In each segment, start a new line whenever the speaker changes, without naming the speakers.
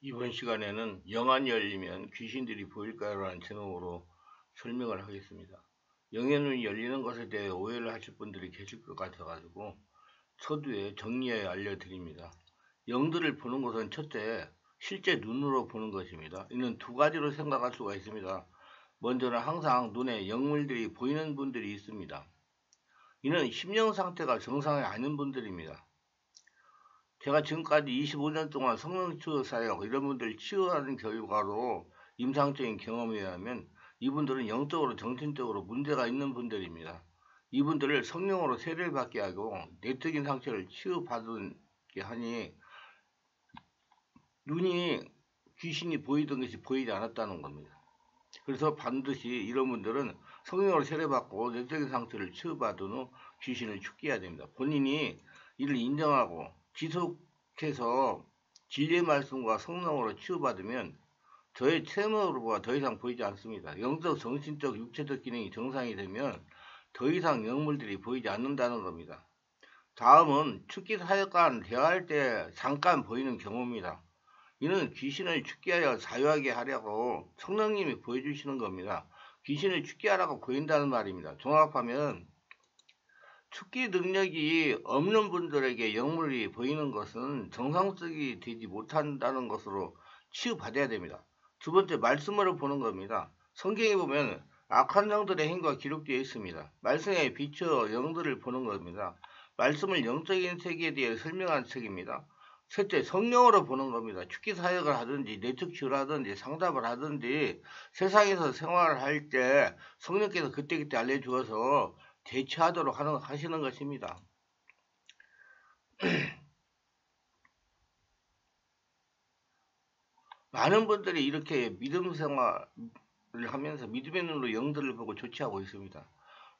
이번 시간에는 영안이 열리면 귀신들이 보일까요? 라는 제목으로 설명을 하겠습니다. 영의 열리는 것에 대해 오해를 하실 분들이 계실 것 같아가지고 서두에 정리해 알려드립니다. 영들을 보는 것은 첫째, 실제 눈으로 보는 것입니다. 이는 두 가지로 생각할 수가 있습니다. 먼저는 항상 눈에 영물들이 보이는 분들이 있습니다. 이는 심령 상태가 정상이 아닌 분들입니다. 제가 지금까지 25년 동안 성령치유 사역 이런 분들 치유하는 결과로 임상적인 경험에 의하면 이분들은 영적으로 정신적으로 문제가 있는 분들입니다. 이분들을 성령으로 세례를 받게 하고 내적인 상처를 치유받게 하니 눈이 귀신이 보이던 것이 보이지 않았다는 겁니다. 그래서 반드시 이런 분들은 성령으로 세례받고 내적인 상처를 치유받은 후 귀신을 축기해야 됩니다. 본인이 이를 인정하고 지속해서 진리의 말씀과 성령으로 치유받으면 저의 체험으로가 더 이상 보이지 않습니다. 영적, 정신적, 육체적 기능이 정상이 되면 더 이상 영물들이 보이지 않는다는 겁니다. 다음은 축기 사역과 대화할 때 잠깐 보이는 경우입니다. 이는 귀신을 축기하여 자유하게 하려고 성령님이 보여주시는 겁니다. 귀신을 축기하라고 보인다는 말입니다. 종합하면 축기 능력이 없는 분들에게 영물이 보이는 것은 정상적이 되지 못한다는 것으로 치유받아야 됩니다. 두 번째, 말씀으로 보는 겁니다. 성경에 보면 악한 영들의 행위가 기록되어 있습니다. 말씀에 비추어 영들을 보는 겁니다. 말씀을 영적인 세계에 대해 설명한 책입니다. 셋째, 성령으로 보는 겁니다. 축기 사역을 하든지 내적 치유를 하든지 상담을 하든지 세상에서 생활을 할 때 성령께서 그때그때 알려주어서 대처하도록 하시는 것입니다. 많은 분들이 이렇게 믿음 생활을 하면서 믿음의 눈으로 영들을 보고 조치하고 있습니다.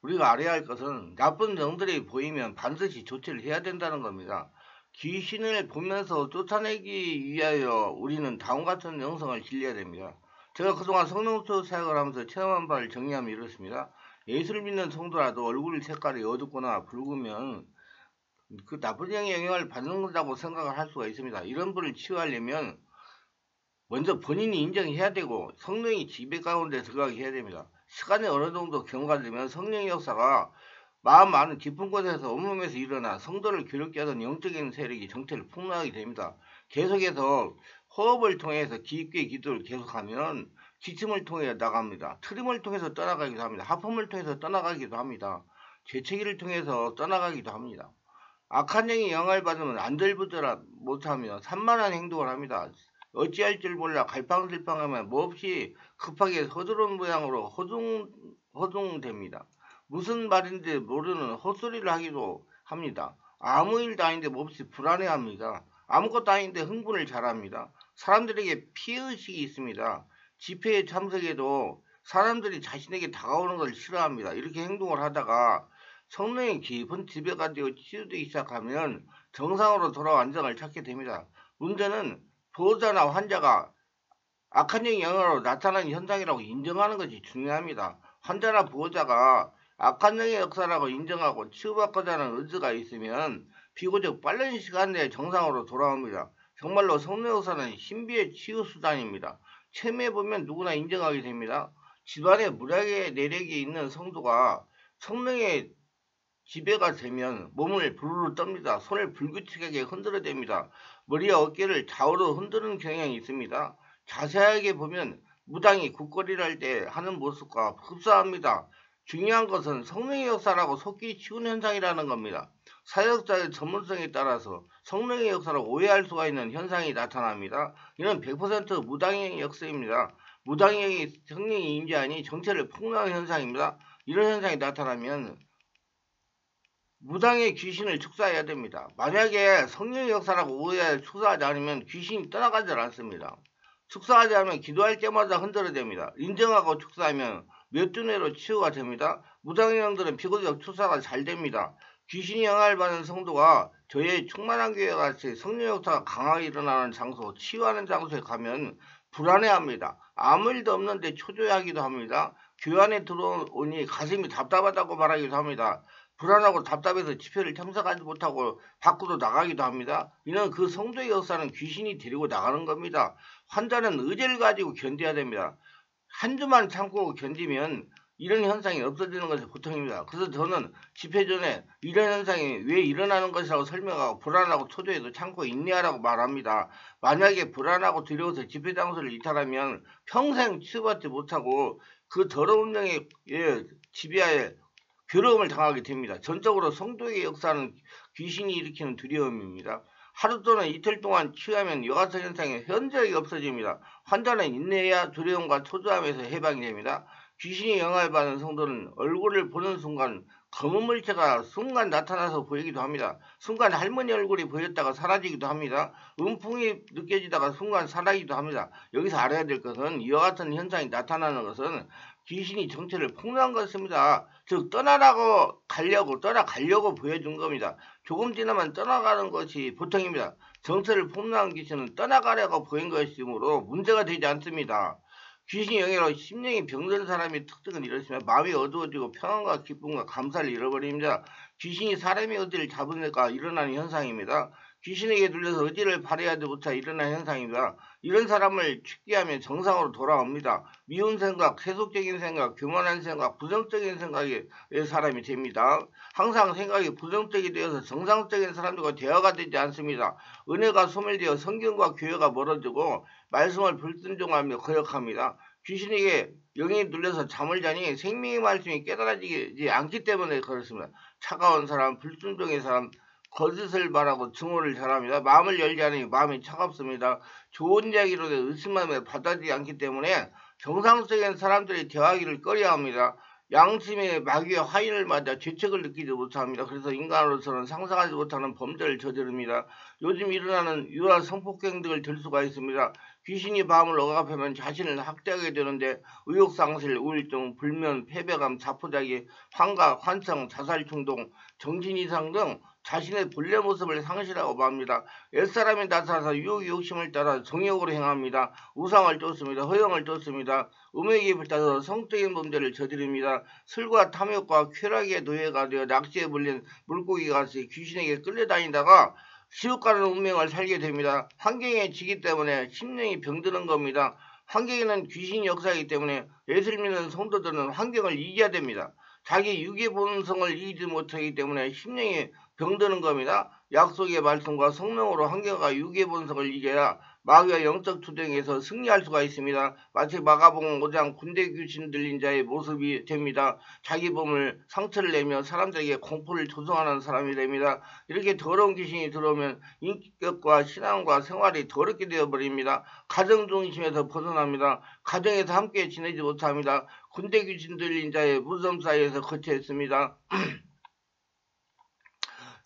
우리가 알아야 할 것은 나쁜 영들이 보이면 반드시 조치를 해야 된다는 겁니다. 귀신을 보면서 쫓아내기 위하여 우리는 다음과 같은 영성을 길러야 됩니다. 제가 그동안 성령치유 사역을 하면서 체험한 바를 정리하면 이렇습니다. 예수를 믿는 성도라도 얼굴 색깔이 어둡거나 붉으면 그 나쁜 영의 영향을 받는다고 생각을 할 수가 있습니다. 이런 분을 치유하려면 먼저 본인이 인정해야 되고 성령이 지배 가운데 들어가게 해야 됩니다. 시간이 어느 정도 경과가 되면 성령의 역사가 마음 많은 깊은 곳에서 온몸에서 일어나 성도를 괴롭게 하던 영적인 세력이 정체를 폭로하게 됩니다. 계속해서 호흡을 통해서 깊게 기도를 계속하면 기침을 통해 나갑니다. 트림을 통해서 떠나가기도 합니다. 하품을 통해서 떠나가기도 합니다. 재채기를 통해서 떠나가기도 합니다. 악한 영이 영향을 받으면 안절부절 못하며 산만한 행동을 합니다. 어찌할 줄 몰라 갈팡질팡하면 몹시 급하게 서두른 모양으로 허둥됩니다. 무슨 말인지 모르는 헛소리를 하기도 합니다. 아무 일도 아닌데 몹시 불안해합니다. 아무것도 아닌데 흥분을 잘합니다. 사람들에게 피해의식이 있습니다. 집회에 참석해도 사람들이 자신에게 다가오는 걸 싫어합니다. 이렇게 행동을 하다가 성령의 깊은 지배가 되어 치유되기 시작하면 정상으로 돌아와 안정을 찾게 됩니다. 문제는 보호자나 환자가 악한 영의 영향으로 나타나는 현상이라고 인정하는 것이 중요합니다. 환자나 보호자가 악한 영의 역사라고 인정하고 치유받고자 하는 의지가 있으면 비교적 빠른 시간 내에 정상으로 돌아옵니다. 정말로 성령 역사는 신비의 치유 수단입니다. 체험해보면 누구나 인정하게 됩니다. 집안에 무량의 내력이 있는 성도가 성령의 지배가 되면 몸을 부르르 떱니다. 손을 불규칙하게 흔들어댑니다. 머리와 어깨를 좌우로 흔드는 경향이 있습니다. 자세하게 보면 무당이 국거리를 할 때 하는 모습과 흡사합니다. 중요한 것은 성령의 역사라고 속기 쉬운 현상이라는 겁니다. 사역자의 전문성에 따라서 성령의 역사를 오해할 수가 있는 현상이 나타납니다. 이는 100% 무당의 역사입니다. 무당의 성령이 임재하니 정체를 폭로하는 현상입니다. 이런 현상이 나타나면 무당의 귀신을 축사해야 됩니다. 만약에 성령의 역사라고 오해해 축사하지 않으면 귀신이 떠나가지 않습니다. 축사하지 않으면 기도할 때마다 흔들어댑니다. 인정하고 축사하면 몇 주 내로 치유가 됩니다. 무당의 영들은 비교적 축사가 잘 됩니다. 귀신이 영향을 받는 성도가 저의 충만한 교회 같이 성령 역사가 강하게 일어나는 장소, 치유하는 장소에 가면 불안해합니다. 아무 일도 없는데 초조해하기도 합니다. 교회 안에 들어오니 가슴이 답답하다고 말하기도 합니다. 불안하고 답답해서 집회를 참석하지 못하고 밖으로 나가기도 합니다. 이는 그 성도의 역사는 귀신이 데리고 나가는 겁니다. 환자는 의지를 가지고 견뎌야 됩니다. 한 주만 참고 견디면 이런 현상이 없어지는 것이 보통입니다. 그래서 저는 집회 전에 이런 현상이 왜 일어나는 것이라고 설명하고 불안하고 초조해도 참고 인내하라고 말합니다. 만약에 불안하고 두려워서 집회 장소를 이탈하면 평생 치유받지 못하고 그 더러운 영의 지배하에 괴로움을 당하게 됩니다. 전적으로 성도의 역사는 귀신이 일으키는 두려움입니다. 하루 또는 이틀 동안 치유하면 여가성 현상이 현저하게 없어집니다. 환자는 인내해야 두려움과 초조함에서 해방이 됩니다. 귀신이 영향을 받는 성도는 얼굴을 보는 순간 검은 물체가 순간 나타나서 보이기도 합니다. 순간 할머니 얼굴이 보였다가 사라지기도 합니다. 음풍이 느껴지다가 순간 사라지기도 합니다. 여기서 알아야 될 것은 이와 같은 현상이 나타나는 것은 귀신이 정체를 폭로한 것입니다. 즉 떠나가려고 보여준 겁니다. 조금 지나면 떠나가는 것이 보통입니다. 정체를 폭로한 귀신은 떠나가려고 보인 것이므로 문제가 되지 않습니다. 귀신이 영향으로 심령이 병든 사람의 특징은 이렇습니다. 마음이 어두워지고 평안과 기쁨과 감사를 잃어버립니다. 귀신이 사람의 의지를 잡으니까 일어나는 현상입니다. 귀신에게 눌려서 의지를 발휘하지 못하 일어나는 현상입니다. 이런 사람을 축기하면 정상으로 돌아옵니다. 미운 생각, 세속적인 생각, 교만한 생각, 부정적인 생각의 사람이 됩니다. 항상 생각이 부정적이 되어서 정상적인 사람들과 대화가 되지 않습니다. 은혜가 소멸되어 성경과 교회가 멀어지고 말씀을 불순종하며 거역합니다. 귀신에게 영이 눌려서 잠을 자니 생명의 말씀이 깨달아지지 않기 때문에 그렇습니다. 차가운 사람, 불순종의 사람, 거짓을 말하고 증오를 잘합니다. 마음을 열지 않으니 마음이 차갑습니다. 좋은 이야기로도 의심하며 받아들이지 않기 때문에 정상적인 사람들이 대화하기를 꺼려합니다. 양심의 마귀의 화인을 맞아 죄책을 느끼지 못합니다. 그래서 인간으로서는 상상하지 못하는 범죄를 저지릅니다. 요즘 일어나는 유아 성폭행 등을 들 수가 있습니다. 귀신이 밤을 억압하면 자신을 학대하게 되는데 의욕상실, 우울증, 불면, 패배감, 자포자기, 환각, 환청, 자살충동, 정신이상 등 자신의 본래 모습을 상실하고 맙니다. 옛사람이 나타나서 유혹 욕심을 따라 정욕으로 행합니다. 우상을 쫓습니다. 허영을 쫓습니다. 음욕에 불타서 성적인 범죄를 저지릅니다. 술과 탐욕과 쾌락의 노예가 되어 낚시에 물린 물고기같이 귀신에게 끌려다니다가 지옥 가는 운명을 살게 됩니다. 환경에 지기 때문에 심령이 병드는 겁니다. 환경에는 귀신이 역사이기 때문에 예수를 믿는 성도들은 환경을 이겨야 됩니다. 자기 육의 본성을 이기지 못하기 때문에 심령이 병드는 겁니다. 약속의 말씀과 성령으로 환경과 육의 본성을 이겨야 마귀와 영적 투쟁에서 승리할 수가 있습니다. 마치 마가복음 5장 군대 귀신 들린 자의 모습이 됩니다. 자기 몸을 상처를 내며 사람들에게 공포를 조성하는 사람이 됩니다. 이렇게 더러운 귀신이 들어오면 인격과 신앙과 생활이 더럽게 되어버립니다. 가정 중심에서 벗어납니다. 가정에서 함께 지내지 못합니다. 군대 귀신 들린 자의 무덤 사이에서 거쳐 있습니다.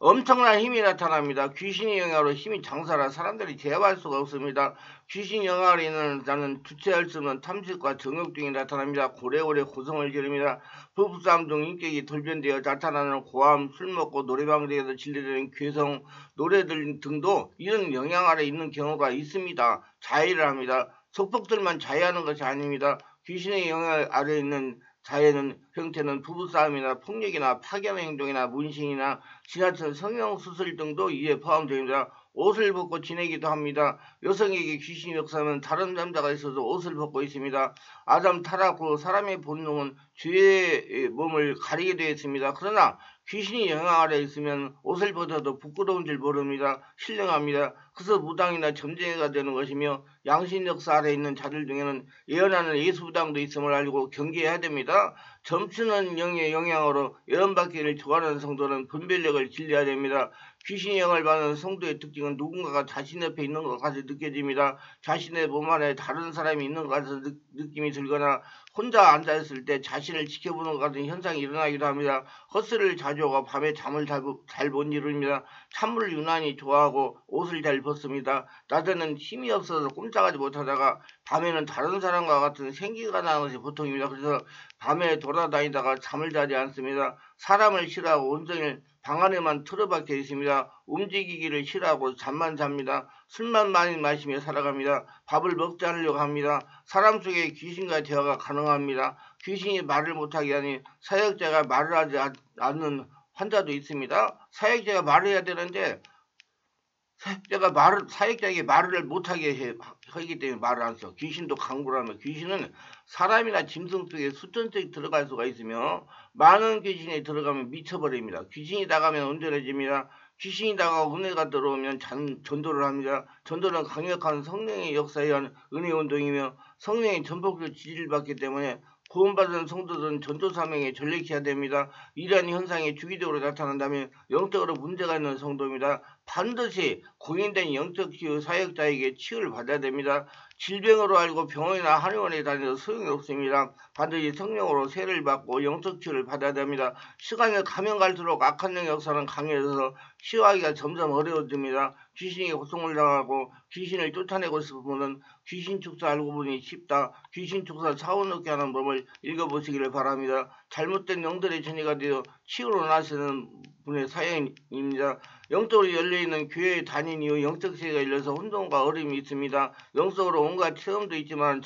엄청난 힘이 나타납니다. 귀신의 영향으로 힘이 장사라 사람들이 제압할 수가 없습니다. 귀신 영향을 있는 자는 주체할 수 없는 탐색과 정욕 등이 나타납니다. 고래고래 고성을 지릅니다. 부부싸움 중 인격이 돌변되어 나타나는 고함, 술 먹고 노래방에서 질리는 괴성, 노래들 등도 이런 영향 아래 있는 경우가 있습니다. 자해를 합니다. 속폭들만 자해하는 것이 아닙니다. 귀신의 영향 아래 있는 자해는 형태는 부부싸움이나 폭력이나 파견 행동이나 문신이나 지나친 성형수술 등도 이에 포함됩니다. 옷을 벗고 지내기도 합니다. 여성에게 귀신이 역사하면 다른 남자가 있어서 옷을 벗고 있습니다. 아담 타락 후 사람의 본능은 죄의 몸을 가리게 되어 있습니다. 그러나 귀신이 영향 아래 있으면 옷을 벗어도 부끄러운 줄 모릅니다. 신령합니다. 그래서 무당이나 점쟁이가 되는 것이며 양신 역사 아래 있는 자들 중에는 예언하는 예수부당도 있음을 알고 경계해야 됩니다. 점치는 영의 영향으로 예언받기를 좋아하는 성도는 분별력을 길러야 됩니다. 귀신의 영을 받는 성도의 특징은 누군가가 자신 옆에 있는 것 같이 느껴집니다. 자신의 몸 안에 다른 사람이 있는 것 같은 느낌이 들거나 혼자 앉아있을 때 자신을 지켜보는 것 같은 현상이 일어나기도 합니다. 헛술을 자주 하고 밤에 잠을 잘 못 이룹니다. 찬물을 유난히 좋아하고 옷을 잘 벗습니다. 낮에는 힘이 없어서 꼼짝하지 못하다가 밤에는 다른 사람과 같은 생기가 나는 것이 보통입니다. 그래서 밤에 돌아다니다가 잠을 자지 않습니다. 사람을 싫어하고 온종일 방 안에만 틀어박혀 있습니다. 움직이기를 싫어하고 잠만 잡니다. 술만 많이 마시며 살아갑니다. 밥을 먹지 않으려고 합니다. 사람 속에 귀신과 대화가 가능합니다. 귀신이 말을 못하게 하니 사역자가 말을 하지 않는 환자도 있습니다. 사역자가 말을 해야 되는데 사역자에게 말을 못하게 하기 때문에 말을 안 써. 귀신도 강구라면 귀신은 사람이나 짐승 속에 수천씩 들어갈 수가 있으며 많은 귀신이 들어가면 미쳐버립니다. 귀신이 나가면 온전해집니다. 귀신이 나가고 은혜가 들어오면 전도를 합니다. 전도는 강력한 성령의 역사에 의한 은혜 운동이며 성령의 전폭적 지지를 받기 때문에 구원받은 성도들은 전도 사명에 전력해야 됩니다. 이러한 현상이 주기적으로 나타난다면 영적으로 문제가 있는 성도입니다. 반드시 공인된 영적 치유 사역자에게 치유를 받아야 됩니다. 질병으로 알고 병원이나 한의원에 다녀도 소용이 없습니다. 반드시 성령으로 세를 받고 영적 치유를 받아야 됩니다. 시간이 가면 갈수록 악한 영의 역사는 강해져서 치유하기가 점점 어려워집니다. 귀신이 고통을 당하고 귀신을 쫓아내고 싶은 분은 귀신 축사 알고 보니 쉽다. 귀신 축사 차원놓게 하는 법을 읽어보시기를 바랍니다. 잘못된 영들의 전이가 되어 치유로 나시는 분의 사연입니다. 영적으로 열려있는 교회에 다닌 이후 영적 세계가 열려서 혼돈과 어려움이 있습니다. 영적으로 온갖 체험도 있지만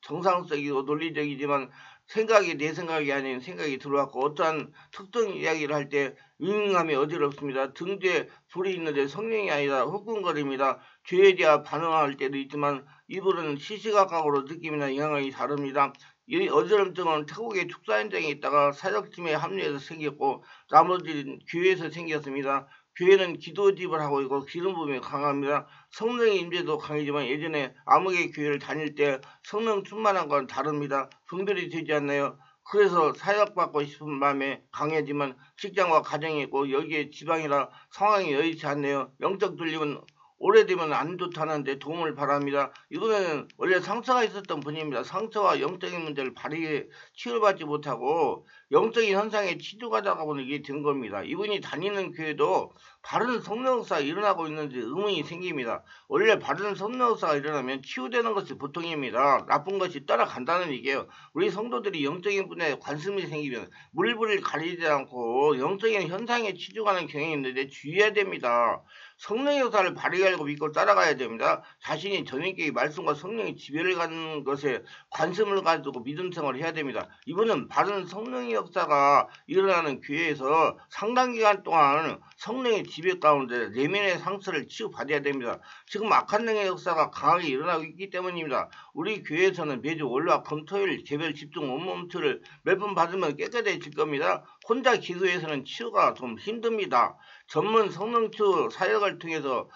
정상적이고 논리적이지만 생각이 내 생각이 아닌 생각이 들어왔고 어떠한 특정 이야기를 할 때 윙윙함이 어지럽습니다. 등 뒤에 불이 있는데 성령이 아니라 후끈거립니다. 죄에 대해 반응할 때도 있지만 이분은 시시각각으로 느낌이나 영향이 다릅니다. 이 어지럼증은 태국의 축사 현장에 있다가 사역팀에 합류해서 생겼고 나머지는 교회에서 생겼습니다. 교회는 기도집을 하고 있고 기름 부음이 강합니다. 성령의 임재도 강하지만 예전에 암흑의 교회를 다닐 때 성령 충만한 건 다릅니다. 분별이 되지 않나요? 그래서 사역받고 싶은 마음에 강하지만 직장과 가정이 있고 여기에 지방이라 상황이 여의치 않네요. 영적 들림은 오래되면 안 좋다는데 도움을 바랍니다. 이번에는 원래 상처가 있었던 분입니다. 상처와 영적인 문제를 바르게 치유받지 못하고 영적인 현상에 치료가다가 보니 이게 된 겁니다. 이분이 다니는 교회도 바른 성령 역사가 일어나고 있는지 의문이 생깁니다. 원래 바른 성령 역사가 일어나면 치유되는 것이 보통입니다. 나쁜 것이 따라간다는 얘기예요. 우리 성도들이 영적인 분야에 관심이 생기면 물불을 가리지 않고 영적인 현상에 치료가는 경향이 있는데 주의해야 됩니다. 성령의 역사를 바르게 알고 믿고 따라가야 됩니다. 자신이 전인격의 말씀과 성령의 지배를 갖는 것에 관심을 가지고 믿음 생활을 해야 됩니다. 이분은 바른 성령의 역사가 일어나는 교회에서 상당 기간 동안 성령의 지배 가운데 내면의 상처를 치유받아야 됩니다. 지금 악한 영의 역사가 강하게 일어나고 있기 때문입니다. 우리 교회에서는 매주 월화 금토일 개별 집중 원몸투를 몇 번 받으면 깨끗해질 겁니다. 혼자 기도해서는 치유가 좀 힘듭니다. 전문 성령치유 사역을 통해서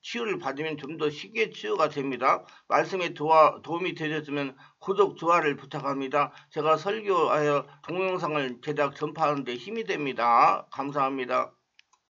치유를 받으면 좀 더 쉽게 치유가 됩니다. 말씀에 도움이 되셨으면 구독, 좋아요를 부탁합니다. 제가 설교하여 동영상을 제작 전파하는 데 힘이 됩니다. 감사합니다.